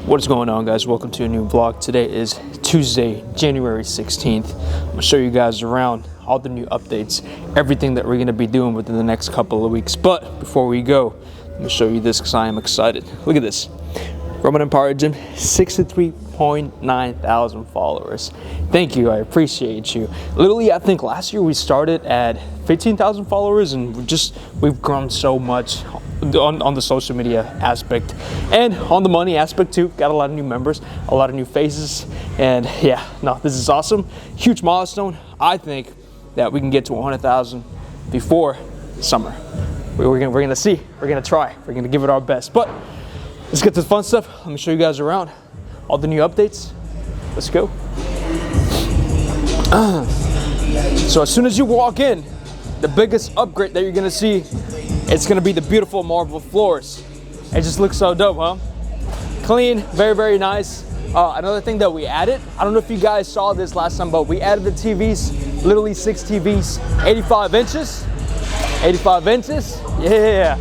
What is going on, guys? Welcome to a new vlog. Today is Tuesday, January 16th. I'm gonna show you guys around all the new updates, everything that we're gonna be doing within the next couple of weeks. But before we go, let me show you this because I am excited. Look at this. Roman Empire Gym, 63.9 thousand followers. Thank you, I appreciate you. Literally, I think last year we started at 15,000 followers, and we've grown so much on the social media aspect and on the money aspect too. Got a lot of new members, a lot of new faces, and yeah, no, this is awesome. Huge milestone. I think that we can get to 100,000 before summer. We're gonna see. We're gonna try. We're gonna give it our best. But let's get to the fun stuff. Let me show you guys around all the new updates. Let's go. So as soon as you walk in, the biggest upgrade that you're gonna see, it's gonna be the beautiful marble floors. It just looks so dope, huh? Clean, very, very nice. Another thing that we added, I don't know if you guys saw this last time, but we added the TVs, literally 6 TVs, 85 inches. 85 inches, yeah.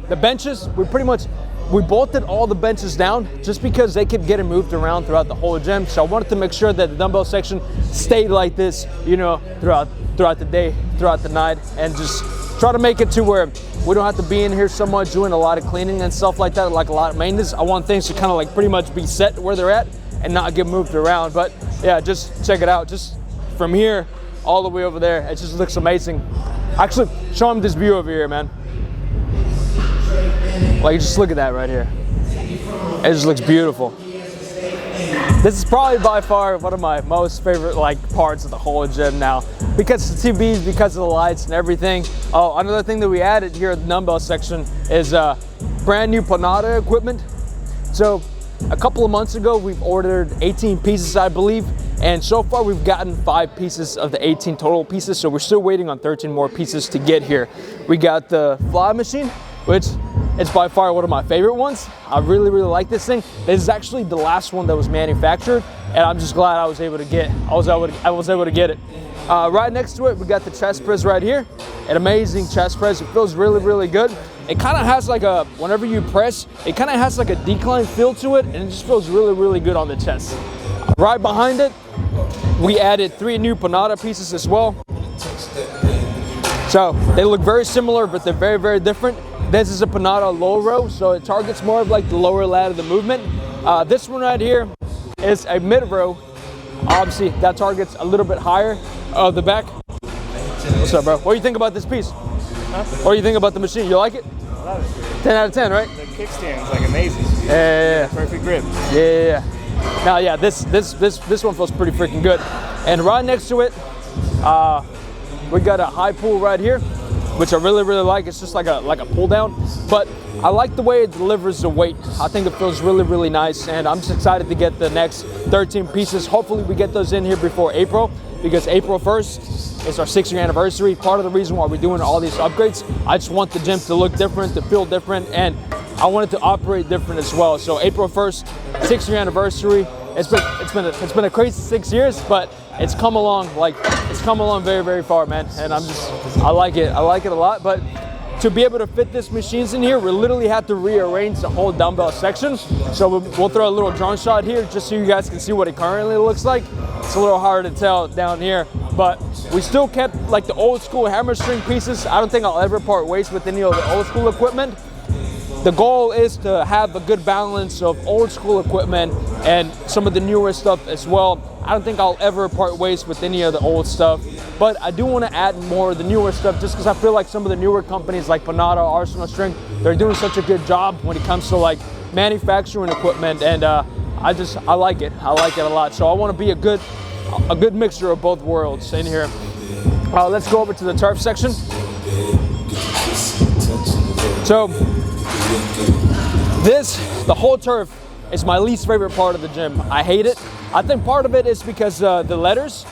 The benches, we bolted all the benches down just because they kept getting moved around throughout the whole gym. So I wanted to make sure that the dumbbell section stayed like this, you know, throughout the day, throughout the night, and just try to make it to where we don't have to be in here so much doing a lot of cleaning and stuff like that, like a lot of maintenance. I want things to kind of like pretty much be set where they're at and not get moved around. But yeah, just check it out. Just from here all the way over there, it just looks amazing. Actually, show them this view over here, man. Like, just look at that right here. It just looks beautiful. This is probably by far one of my most favorite parts of the whole gym now, because of the TVs, because of the lights and everything. Oh, another thing that we added here at the dumbbell section is brand new Panada equipment. So a couple of months ago, we've ordered 18 pieces, I believe, and so far we've gotten 5 pieces of the 18 total pieces. So we're still waiting on 13 more pieces to get here. We got the fly machine, which it's by far one of my favorite ones. I really, really like this thing. This is actually the last one that was manufactured, and I'm just glad I was able to get it. Right next to it, we got the chest press right here. An amazing chest press. It feels really, really good. It kind of has like a, whenever you press, it kind of has like a decline feel to it, and it just feels really, really good on the chest. Right behind it, we added 3 new Panada pieces as well. So they look very similar, but they're very, very different. This is a Panada low row, so it targets more of like the lower lat of the movement. This one right here is a mid row. Obviously, that targets a little bit higher of the back. What's up, bro? What do you think about this piece? Huh? What do you think about the machine? You like it? I love it. 10 out of 10, right? The kickstand is like amazing. Yeah. Perfect grip. Yeah. Now, yeah, this one feels pretty freaking good. And right next to it, we got a high pull right here, which I really, really like. It's just like a pull down, but I like the way it delivers the weight. I think it feels really, really nice, and I'm just excited to get the next 13 pieces. Hopefully we get those in here before April, because April 1st is our 6-year anniversary. Part of the reason why we're doing all these upgrades, I just want the gym to look different, to feel different, and I want it to operate different as well. So April 1st, 6-year anniversary. It's been a crazy 6 years, but it's come along very, very far, man. And I like it a lot. But to be able to fit these machines in here, we literally had to rearrange the whole dumbbell section. So we'll throw a little drone shot here just so you guys can see what it currently looks like. It's a little hard to tell down here, but we still kept like the old school hammer string pieces. I don't think I'll ever part ways with any of the old school equipment. The goal is to have a good balance of old school equipment and some of the newer stuff as well. I don't think I'll ever part ways with any of the old stuff, but I do want to add more of the newer stuff just because I feel like some of the newer companies like Panada, Arsenal String, they're doing such a good job when it comes to like manufacturing equipment, and I like it. I like it a lot. So I want to be a good mixture of both worlds in here. Let's go over to the turf section. So the whole turf is my least favorite part of the gym. I hate it. I think part of it is because the letters.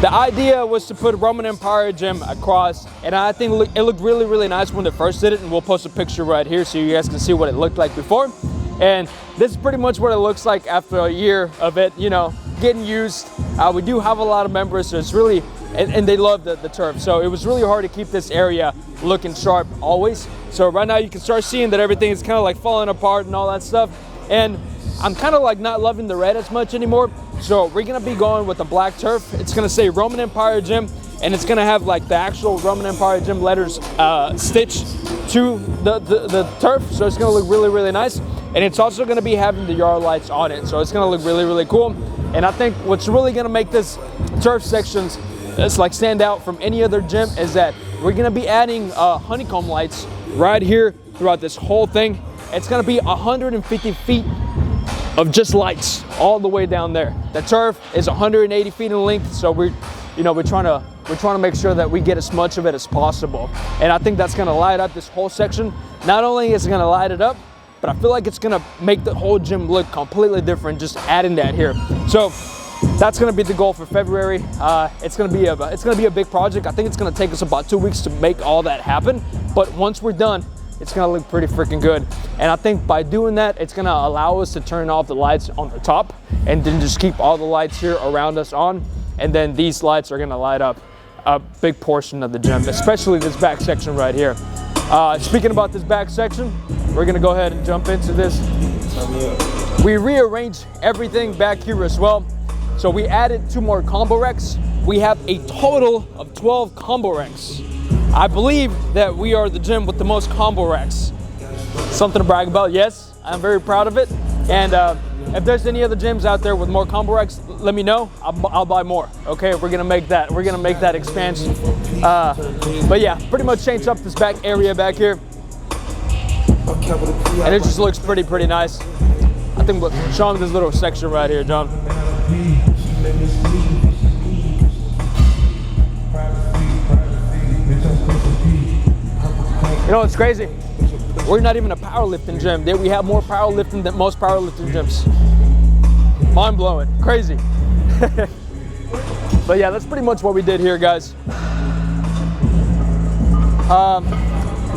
The idea was to put Roman Empire Gym across, and I think it looked really, really nice when they first did it, and we'll post a picture right here so you guys can see what it looked like before. And this is pretty much what it looks like after a year of it, you know, getting used. We do have a lot of members, so it's really, and they love the turf. So it was really hard to keep this area looking sharp always. So right now you can start seeing that everything is kind of like falling apart and all that stuff. and I'm kind of like not loving the red as much anymore. So we're gonna be going with the black turf. It's gonna say Roman Empire Gym, and it's gonna have like the actual Roman Empire Gym letters stitched to the turf. So it's gonna look really, really nice. And it's also gonna be having the yard lights on it. So it's gonna look really, really cool. And I think what's really gonna make this turf sections like stand out from any other gym is that we're gonna be adding honeycomb lights right here throughout this whole thing. It's gonna be 150 feet of just lights all the way down there. The turf is 180 feet in length, so we're trying to make sure that we get as much of it as possible. And I think that's gonna light up this whole section. Not only is it gonna light it up, but I feel like it's gonna make the whole gym look completely different just adding that here. So that's gonna be the goal for February. It's gonna be a big project. I think it's gonna take us about 2 weeks to make all that happen. But once we're done, it's gonna look pretty freaking good. And I think by doing that, it's gonna allow us to turn off the lights on the top and then just keep all the lights here around us on. And then these lights are gonna light up a big portion of the gym, especially this back section right here. Speaking about this back section, we're gonna go ahead and jump into this. We rearranged everything back here as well. So we added 2 more combo racks. We have a total of 12 combo racks. I believe that we are the gym with the most combo racks. Something to brag about, yes. I'm very proud of it. And if there's any other gyms out there with more combo racks, let me know. I'll buy more. Okay, we're gonna make that expansion. But yeah, pretty much changed up this back area back here, and it just looks pretty nice. I think we'll show them this little section right here, John. You know, it's crazy. We're not even a powerlifting gym. We have more powerlifting than most powerlifting gyms. Mind blowing, crazy. But yeah, that's pretty much what we did here, guys.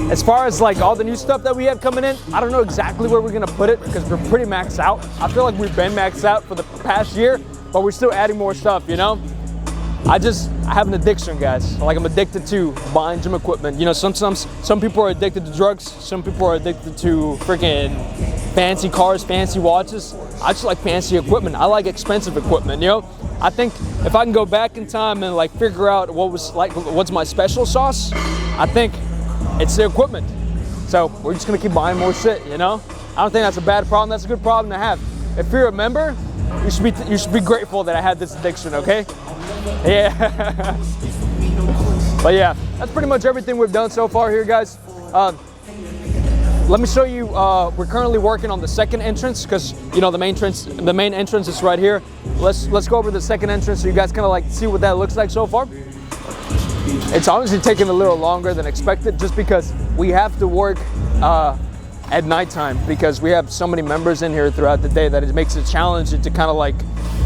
As far as like all the new stuff that we have coming in, I don't know exactly where we're gonna put it because we're pretty maxed out. I feel like we've been maxed out for the past year, but we're still adding more stuff, you know? I have an addiction, guys. Like, I'm addicted to buying gym equipment. You know, sometimes some people are addicted to drugs. Some people are addicted to freaking fancy cars, fancy watches. I just like fancy equipment. I like expensive equipment, you know? I think if I can go back in time and like figure out what's my special sauce, I think it's the equipment. So we're just gonna keep buying more shit, you know? I don't think that's a bad problem. That's a good problem to have. If you're a member, you should be grateful that I had this addiction, okay? Yeah. But yeah, that's pretty much everything we've done so far here, guys. Let me show you, we're currently working on the second entrance because, you know, the main entrance is right here. Let's go over the second entrance so you guys kind of like see what that looks like so far. It's honestly taking a little longer than expected just because we have to work at nighttime because we have so many members in here throughout the day that it makes it challenging to kind of like,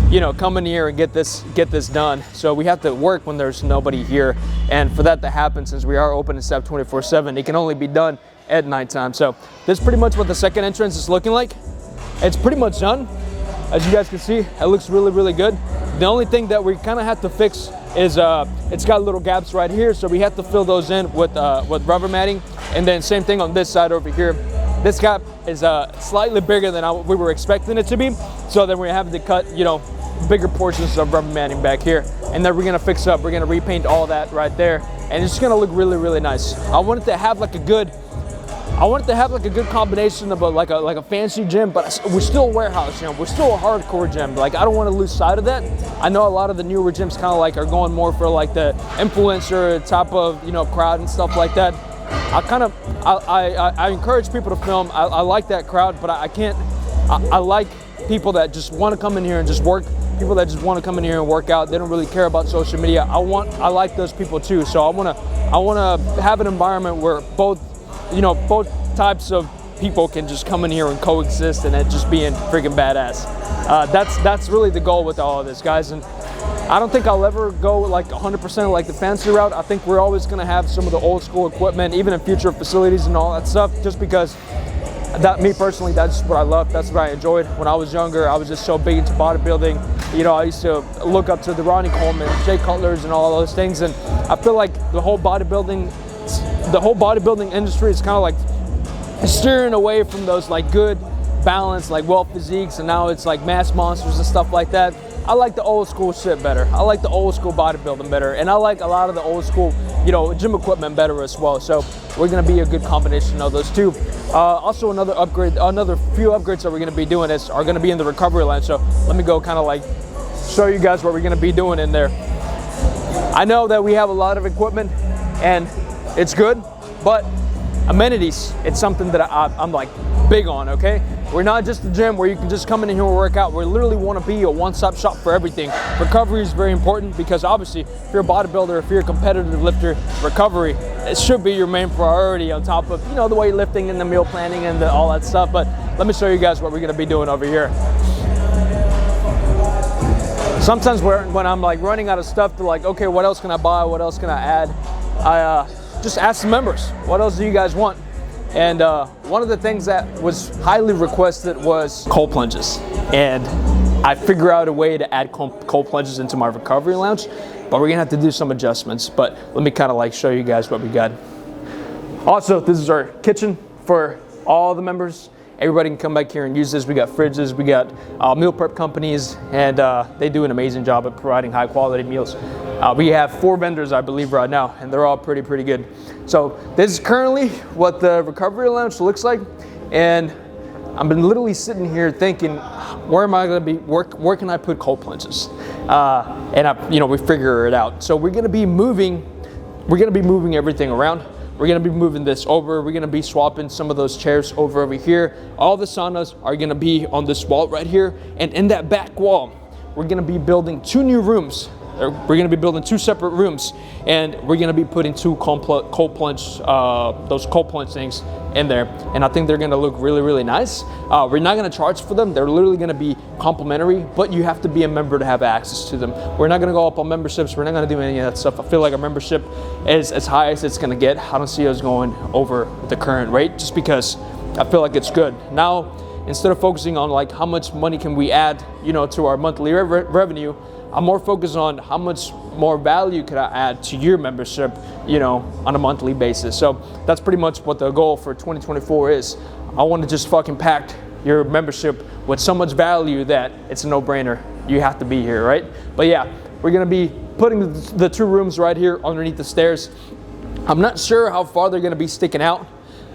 you know, come in here and get this done. So we have to work when there's nobody here. And for that to happen, since we are open and staff 24/7, it can only be done at nighttime. So this is pretty much what the second entrance is looking like. It's pretty much done. As you guys can see, it looks really, really good. The only thing that we kind of have to fix is it's got little gaps right here. So we have to fill those in with rubber matting. And then same thing on this side over here. This gap is slightly bigger than we were expecting it to be. So then we're having to cut, you know, bigger portions of rubber matting back here. And then we're gonna fix up, we're gonna repaint all that right there. And it's just gonna look really, really nice. I wanted to have like a good combination of like a fancy gym, but we're still a warehouse, you know, we're still a hardcore gym. Like, I don't want to lose sight of that. I know a lot of the newer gyms kind of like are going more for like the influencer type of, you know, crowd and stuff like that. I encourage people to film. I like that crowd, but I like people that just want to come in here and just work. People that just want to come in here and work out. They don't really care about social media. I like those people too. So I want to have an environment where both types of people can just come in here and coexist and it just being freaking badass. That's really the goal with all of this, guys. And I don't think I'll ever go like 100% like the fancy route. I think we're always going to have some of the old school equipment, even in future facilities and all that stuff, just because me personally, that's what I love. That's what I enjoyed. When I was younger, I was just so big into bodybuilding. You know, I used to look up to the Ronnie Coleman, Jay Cutlers and all those things. And I feel like the whole bodybuilding industry is kind of like steering away from those like good balance, like well physiques, and now it's like mass monsters and stuff like that. I like the old school shit better. I like the old school bodybuilding better, and I like a lot of the old school, you know, gym equipment better as well. So we're gonna be a good combination of those two. Also, another few upgrades that we're gonna be doing are gonna be in the recovery line. So let me go kind of like show you guys what we're gonna be doing in there. I know that we have a lot of equipment, and it's good, but amenities, it's something that I'm like big on, okay? We're not just a gym where you can just come in here and work out. We literally want to be a one-stop shop for everything. Recovery is very important because obviously if you're a bodybuilder, if you're a competitive lifter, recovery, it should be your main priority on top of, you know, the weightlifting and the meal planning and all that stuff. But let me show you guys what we're going to be doing over here. Sometimes when I'm like running out of stuff to like, okay, what else can I buy? What else can I add? I just ask the members, what else do you guys want? And one of the things that was highly requested was cold plunges. And I figure out a way to add cold plunges into my recovery lounge, but we're gonna have to do some adjustments. But let me kind of like show you guys what we got. Also, this is our kitchen for all the members. Everybody can come back here and use this. We got fridges, we got meal prep companies, and they do an amazing job at providing high quality meals. We have 4 vendors, I believe, right now, and they're all pretty good. So this is currently what the recovery lounge looks like, and I've been literally sitting here thinking, where am I going to be? Where can I put cold plunges? And we figure it out. So we're going to be moving everything around. We're gonna be moving this over. We're gonna be swapping some of those chairs over here. All the saunas are gonna be on this wall right here. And in that back wall, we're gonna be building 2 new rooms. We're gonna be building 2 separate rooms, and we're gonna be putting 2 cold plunge things in there. And I think they're gonna look really nice. We're not gonna charge for them. They're literally gonna be complimentary, but you have to be a member to have access to them. We're not gonna go up on memberships. We're not gonna do any of that stuff. I feel like our membership is as high as it's gonna get. I don't see us going over the current rate just because I feel like it's good. Now, instead of focusing on like how much money can we add, you know, to our monthly revenue, I'm more focused on how much more value could I add to your membership, you know, on a monthly basis. So that's pretty much what the goal for 2024 is. I want to just fucking pack your membership with so much value that it's a no-brainer. You have to be here, right? But yeah, we're gonna be putting the 2 rooms right here underneath the stairs. I'm not sure how far they're gonna be sticking out.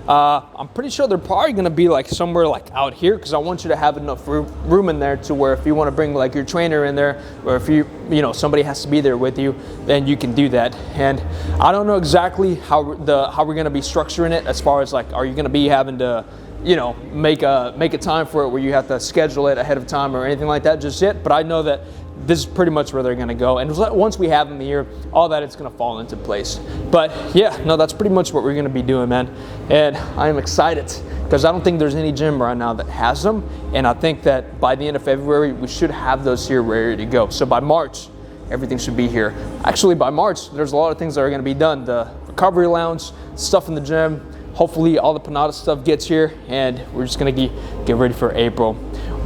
I'm pretty sure they're probably gonna be like somewhere like out here, because I want you to have enough room in there to where if you want to bring like your trainer in there, or if you know somebody has to be there with you, then you can do that. And I don't know exactly how we're gonna be structuring it, as far as like, are you gonna be having to, you know, make a time for it where you have to schedule it ahead of time or anything like that just yet. But I know that this is pretty much where they're gonna go, and once we have them here, all that, it's gonna fall into place. But yeah, no, that's pretty much what we're gonna be doing, man. And I am excited because I don't think there's any gym right now that has them, and I think that by the end of February we should have those here ready to go. So by March, everything should be here. Actually, by March, there's a lot of things that are gonna be done. The recovery lounge, stuff in the gym, hopefully all the Panada stuff gets here, and we're just gonna get ready for April.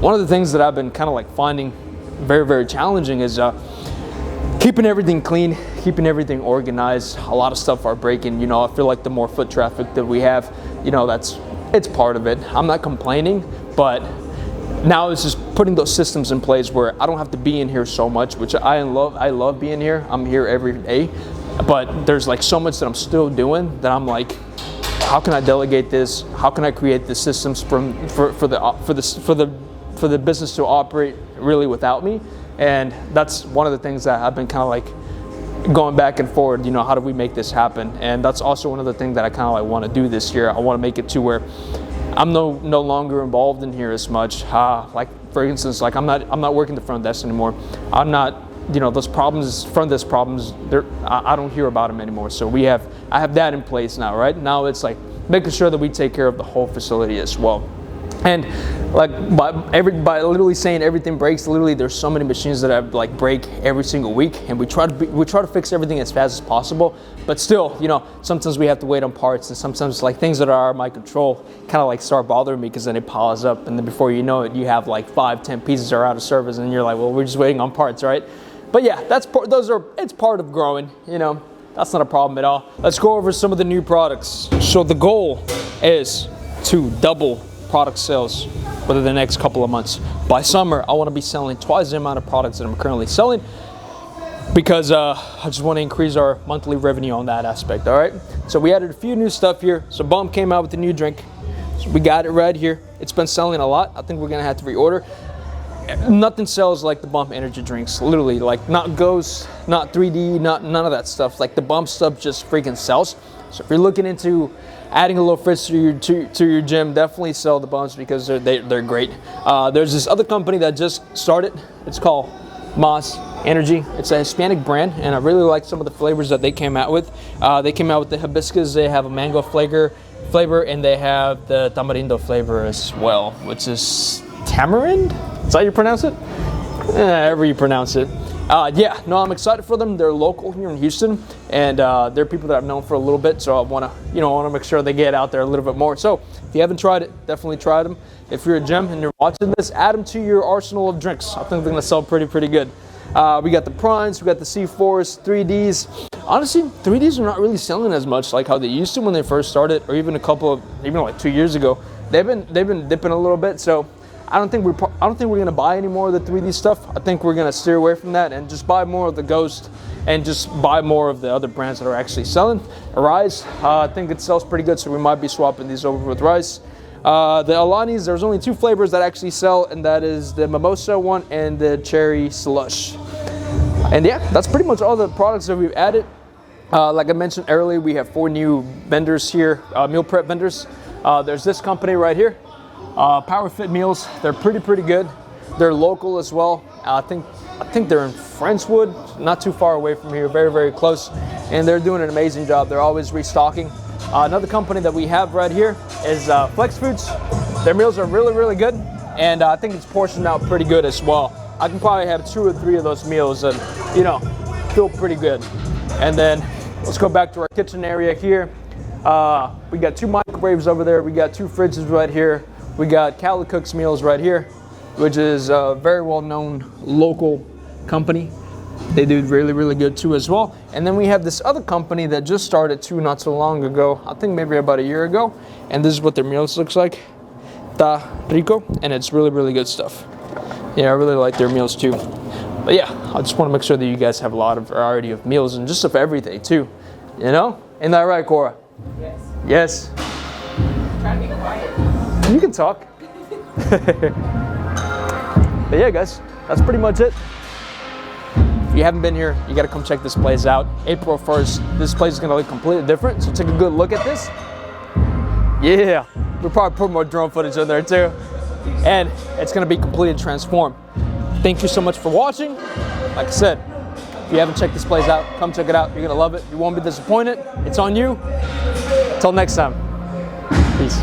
One of the things that I've been kind of like finding very challenging is keeping everything clean, keeping everything organized. A lot of stuff are breaking. You know, I feel like the more foot traffic that we have, you know, it's part of it. I'm not complaining, but now it's just putting those systems in place where I don't have to be in here so much, which I love being here. I'm here every day, but there's like so much that I'm still doing that I'm like, how can I delegate this? How can I create the systems for the business to operate really without me? And that's one of the things that I've been kind of like going back and forward, you know, how do we make this happen? And that's also one of the things that I kind of like want to do this year. I want to make it to where I'm no longer involved in here as much. Like for instance, like I'm not working the front desk anymore. I'm not, you know, those front desk problems, I don't hear about them anymore. So I have that in place now, right? Now it's like making sure that we take care of the whole facility as well. And like by literally saying everything breaks, literally there's so many machines that I like break every single week, and we try to fix everything as fast as possible. But still, you know, sometimes we have to wait on parts, and sometimes like things that are out of my control kind of like start bothering me, because then it piles up, and then before you know it, you have like 5-10 pieces are out of service, and you're like, well, we're just waiting on parts, right? But yeah, it's part of growing, you know. That's not a problem at all. Let's go over some of the new products. So the goal is to double product sales within the next couple of months. By summer, I want to be selling twice the amount of products that I'm currently selling, because I just want to increase our monthly revenue on that aspect. All right, so we added a few new stuff here. So Bump came out with a new drink, so we got it right here. It's been selling a lot. I think we're gonna have to reorder. Nothing sells like the Bump energy drinks, literally. Like, not Ghost, not 3D, none of that stuff. Like, the Bump stuff just freaking sells. So if you're looking into adding a little fridge to your gym, definitely sell the Bumps, because they're great. There's this other company that just started. It's called Moss Energy. It's a Hispanic brand, and I really like some of the flavors that they came out with. They came out with the hibiscus. They have a mango flavor, and they have the tamarindo flavor as well, which is tamarind? Is that how you pronounce it? However you pronounce it. Yeah, no, I'm excited for them. They're local here in Houston, and they're people that I've known for a little bit, so I want to make sure they get out there a little bit more. So if you haven't tried it, definitely try them. If you're a gym and you're watching this, add them to your arsenal of drinks. I think they're gonna sell pretty good. We got the Primes, we got the C4s, 3Ds. Honestly, 3Ds are not really selling as much like how they used to when they first started, or even like 2 years ago. They've been dipping a little bit, so I don't think we're gonna buy any more of the 3D stuff. I think we're gonna steer away from that and just buy more of the Ghost, and just buy more of the other brands that are actually selling. Rise, I think it sells pretty good, so we might be swapping these over with Rise. The Alanis, there's only 2 flavors that actually sell, and that is the Mimosa one and the Cherry Slush. And yeah, that's pretty much all the products that we've added. Like I mentioned earlier, we have 4 new vendors here, meal prep vendors. There's this company right here. Power Fit Meals. They're pretty good. They're local as well. I think they're in Friendswood, not too far away from here, very close, and they're doing an amazing job. They're always restocking. Another company that we have right here is Flex Foods. Their meals are really good, and I think it's portioned out pretty good as well. I can probably have 2 or 3 of those meals and feel pretty good. And then let's go back to our kitchen area here. We got 2 microwaves over there. We got 2 fridges right here. We got Cali Cooks Meals right here, which is a very well-known local company. They do really good too as well. And then we have this other company that just started too not so long ago. I think maybe about a year ago. And this is what their meals looks like. Ta Rico, and it's really good stuff. Yeah, I really like their meals too. But yeah, I just want to make sure that you guys have a lot of variety of meals and just of everything too. Ain't that right, Cora? Yes. I'm trying to be quiet. You can talk. But yeah, guys, that's pretty much it. If you haven't been here, you gotta come check this place out. April 1st, this place is gonna look completely different, so take a good look at this. Yeah, we'll probably put more drone footage in there too. And it's gonna be completely transformed. Thank you so much for watching. Like I said, if you haven't checked this place out, come check it out. You're gonna love it. You won't be disappointed. It's on you. Until next time, peace.